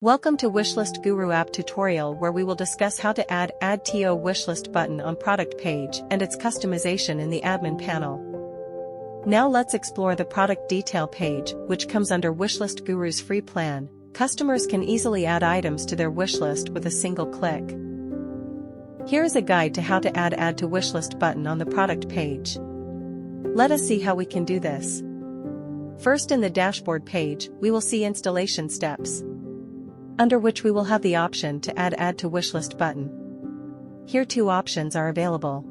Welcome to Wishlist Guru app tutorial where we will discuss how to add to wishlist button on product page and its customization in the admin panel. Now let's explore the product detail page, which comes under Wishlist Guru's free plan. Customers can easily add items to their wishlist with a single click. Here is a guide to how to add to wishlist button on the product page. Let us see how we can do this. First, in the dashboard page, we will see installation steps, under which we will have the option to add to wishlist button. Here two options are available.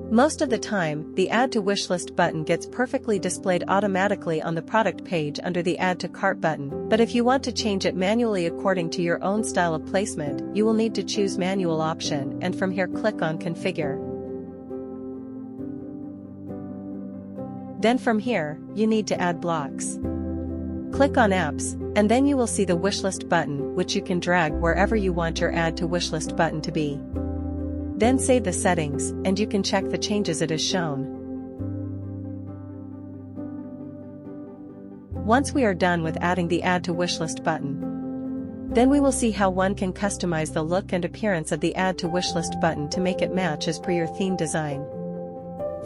Most of the time, the add to wishlist button gets perfectly displayed automatically on the product page under the add to cart button, but if you want to change it manually according to your own style of placement, you will need to choose manual option and from here click on configure. Then from here, you need to add blocks. Click on apps, and then you will see the wishlist button, which you can drag wherever you want your add to wishlist button to be. Then save the settings, and you can check the changes it has shown. Once we are done with adding the add to wishlist button, then we will see how one can customize the look and appearance of the add to wishlist button to make it match as per your theme design.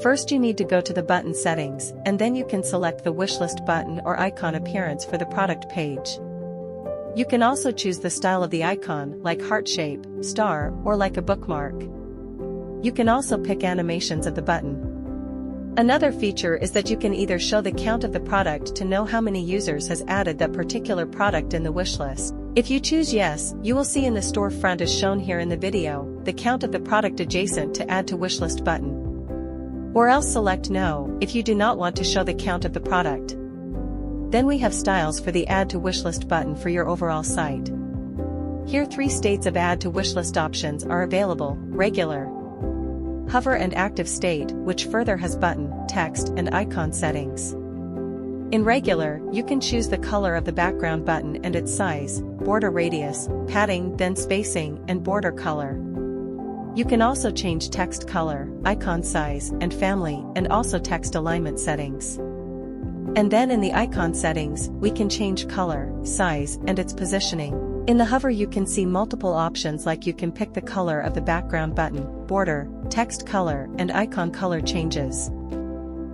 First, you need to go to the button settings, and then you can select the wishlist button or icon appearance for the product page. You can also choose the style of the icon, like heart shape, star, or like a bookmark. You can also pick animations of the button. Another feature is that you can either show the count of the product to know how many users has added that particular product in the wishlist. If you choose yes, you will see in the storefront as shown here in the video, the count of the product adjacent to add to wishlist button. Or else select no, if you do not want to show the count of the product. Then we have styles for the add to wishlist button for your overall site. Here three states of add to wishlist options are available: regular, hover and active state, which further has button, text and icon settings. In regular, you can choose the color of the background button and its size, border radius, padding, then spacing, and border color. You can also change text color, icon size, and family, and also text alignment settings. And then in the icon settings, we can change color, size, and its positioning. In the hover you can see multiple options, like you can pick the color of the background button, border, text color, and icon color changes.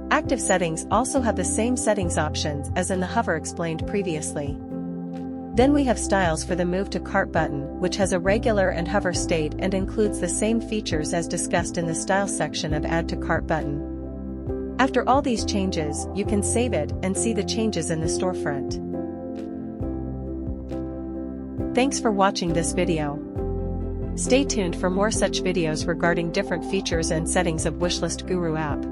Active settings also have the same settings options as in the hover explained previously. Then we have styles for the move to cart button, which has a regular and hover state and includes the same features as discussed in the style section of add to cart button. After all these changes, you can save it and see the changes in the storefront. Thanks for watching this video. Stay tuned for more such videos regarding different features and settings of Wishlist Guru app.